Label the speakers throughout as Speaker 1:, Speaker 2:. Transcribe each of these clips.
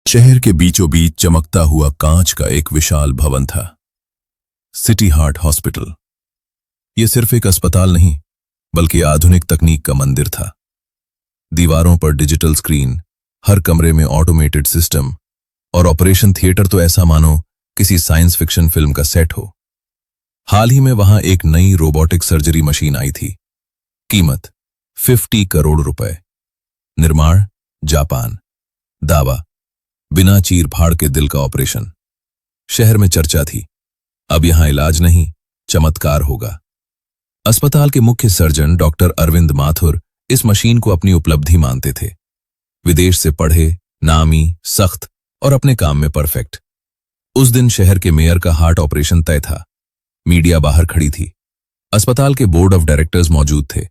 Speaker 1: शहर के बीचों बीच चमकता हुआ कांच का एक विशाल भवन था, सिटी हार्ट हॉस्पिटल। यह सिर्फ एक अस्पताल नहीं, बल्कि आधुनिक तकनीक का मंदिर था। दीवारों पर डिजिटल स्क्रीन, हर कमरे में ऑटोमेटेड सिस्टम और ऑपरेशन थिएटर तो ऐसा मानो किसी साइंस फिक्शन फिल्म का सेट हो। हाल ही में वहां एक नई रोबोटिक सर्जरी मशीन आई थी। कीमत 50 करोड़ रुपए। निर्माण जापान। दावा बिना चीर फाड़ के दिल का ऑपरेशन। शहर में चर्चा थी, अब यहां इलाज नहीं, चमत्कार होगा। अस्पताल के मुख्य सर्जन डॉक्टर अरविंद माथुर इस मशीन को अपनी उपलब्धि मानते थे। विदेश से पढ़े, नामी, सख्त और अपने काम में परफेक्ट। उस दिन शहर के मेयर का हार्ट ऑपरेशन तय था। मीडिया बाहर खड़ी थी। अस्पताल के बोर्ड ऑफ डायरेक्टर्स मौजूद थे।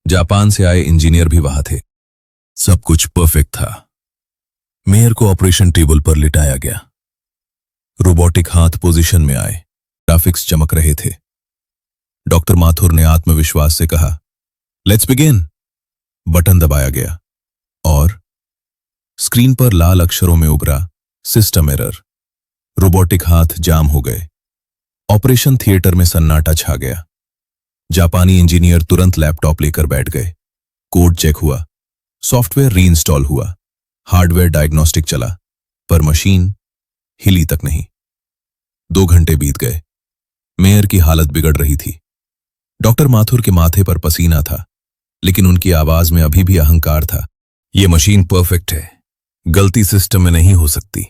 Speaker 1: जापान से आए इंजीनियर भी वहां थे। सब कुछ परफेक्ट था। मेयर को ऑपरेशन टेबल पर लिटाया गया। रोबोटिक हाथ पोजीशन में आए, ग्राफिक्स चमक रहे थे। डॉक्टर माथुर ने आत्मविश्वास से कहा, लेट्स बिगिन। बटन दबाया गया और स्क्रीन पर लाल अक्षरों में उभरा, सिस्टम एरर। रोबोटिक हाथ जाम हो गए। ऑपरेशन थिएटर में सन्नाटा छा गया। जापानी इंजीनियर तुरंत लैपटॉप लेकर बैठ गए। कोड चेक हुआ, सॉफ्टवेयर रीइंस्टॉल हुआ, हार्डवेयर डायग्नोस्टिक चला, पर मशीन हिली तक नहीं। 2 घंटे बीत गए। मेयर की हालत बिगड़ रही थी। डॉक्टर माथुर के माथे पर पसीना था, लेकिन उनकी आवाज में अभी भी अहंकार था। यह मशीन परफेक्ट है, गलती सिस्टम में नहीं हो सकती।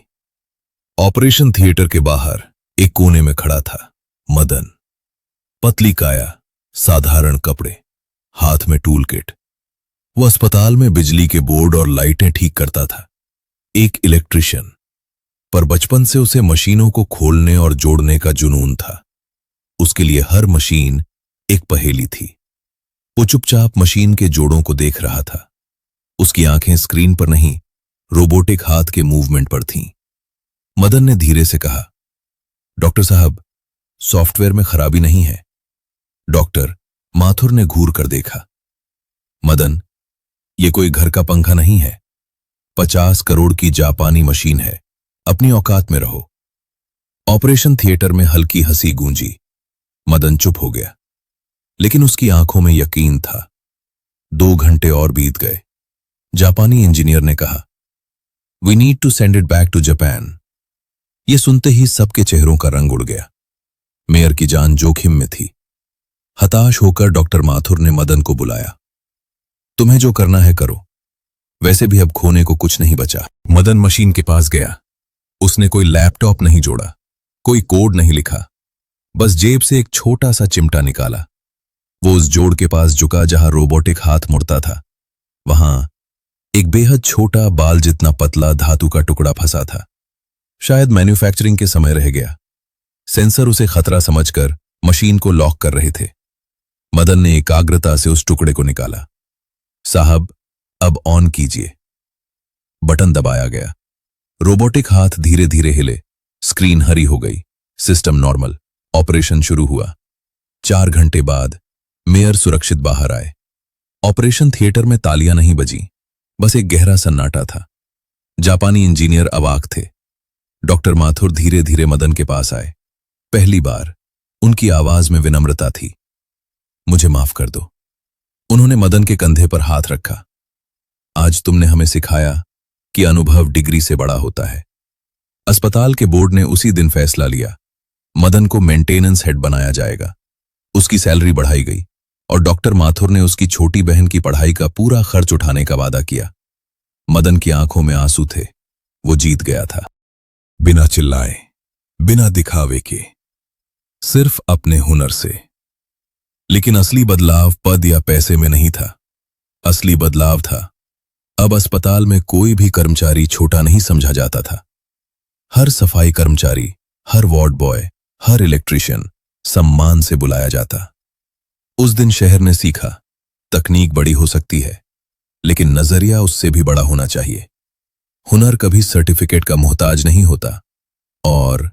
Speaker 1: ऑपरेशन थिएटर के बाहर एक कोने में खड़ा था मदन। पतली काया, साधारण कपड़े, हाथ में टूल किट। वो अस्पताल में बिजली के बोर्ड और लाइटें ठीक करता था, एक इलेक्ट्रिशियन। पर बचपन से उसे मशीनों को खोलने और जोड़ने का जुनून था। उसके लिए हर मशीन एक पहेली थी। वो चुपचाप मशीन के जोड़ों को देख रहा था। उसकी आंखें स्क्रीन पर नहीं, रोबोटिक हाथ के मूवमेंट पर थीं। मदन ने धीरे से कहा, डॉक्टर साहब, सॉफ्टवेयर में खराबी नहीं है। डॉक्टर माथुर ने घूर कर देखा। मदन, ये कोई घर का पंखा नहीं है, 50 करोड़ की जापानी मशीन है, अपनी औकात में रहो। ऑपरेशन थिएटर में हल्की हंसी गूंजी। मदन चुप हो गया, लेकिन उसकी आंखों में यकीन था। 2 घंटे और बीत गए। जापानी इंजीनियर ने कहा, we need to send it back to Japan. यह सुनते ही सबके चेहरों का रंग उड़ गया। मेयर की जान जोखिम में थी। हताश होकर डॉक्टर माथुर ने मदन को बुलाया। तुम्हें जो करना है करो, वैसे भी अब खोने को कुछ नहीं बचा। मदन मशीन के पास गया। उसने कोई लैपटॉप नहीं जोड़ा, कोई कोड नहीं लिखा, बस जेब से एक छोटा सा चिमटा निकाला। वो उस जोड़ के पास झुका जहां रोबोटिक हाथ मुड़ता था। वहां एक बेहद छोटा, बाल जितना पतला धातु का टुकड़ा फंसा था। शायद मैन्युफैक्चरिंग के समय रह गया। सेंसर उसे खतरा समझकर मशीन को लॉक कर रहे थे। मदन ने एकाग्रता से उस टुकड़े को निकाला। साहब, अब ऑन कीजिए। बटन दबाया गया। रोबोटिक हाथ धीरे धीरे हिले। स्क्रीन हरी हो गई। System normal. ऑपरेशन शुरू हुआ। 4 घंटे बाद मेयर सुरक्षित बाहर आए। ऑपरेशन थिएटर में तालियां नहीं बजीं, बस एक गहरा सन्नाटा था। जापानी इंजीनियर अवाक थे। डॉक्टर माथुर धीरे धीरे मदन के पास आए। पहली बार उनकी आवाज में विनम्रता थी। मुझे माफ कर दो। उन्होंने मदन के कंधे पर हाथ रखा। आज तुमने हमें सिखाया कि अनुभव डिग्री से बड़ा होता है। अस्पताल के बोर्ड ने उसी दिन फैसला लिया, मदन को मेंटेनेंस हेड बनाया जाएगा। उसकी सैलरी बढ़ाई गई और डॉक्टर माथुर ने उसकी छोटी बहन की पढ़ाई का पूरा खर्च उठाने का वादा किया। मदन की आंखों में आंसू थे। वो जीत गया था, बिना चिल्लाए, बिना दिखावे के, सिर्फ अपने हुनर से। लेकिन असली बदलाव पद या पैसे में नहीं था। असली बदलाव था, अब अस्पताल में कोई भी कर्मचारी छोटा नहीं समझा जाता था। हर सफाई कर्मचारी, हर वार्ड बॉय, हर इलेक्ट्रिशियन सम्मान से बुलाया जाता। उस दिन शहर ने सीखा, तकनीक बड़ी हो सकती है, लेकिन नजरिया उससे भी बड़ा होना चाहिए। हुनर कभी सर्टिफिकेट का मोहताज नहीं होता, और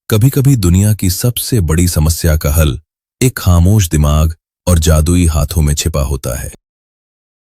Speaker 1: कभी-कभी दुनिया की सबसे बड़ी समस्या का हल एक खामोश दिमाग और जादुई हाथों में छिपा होता है।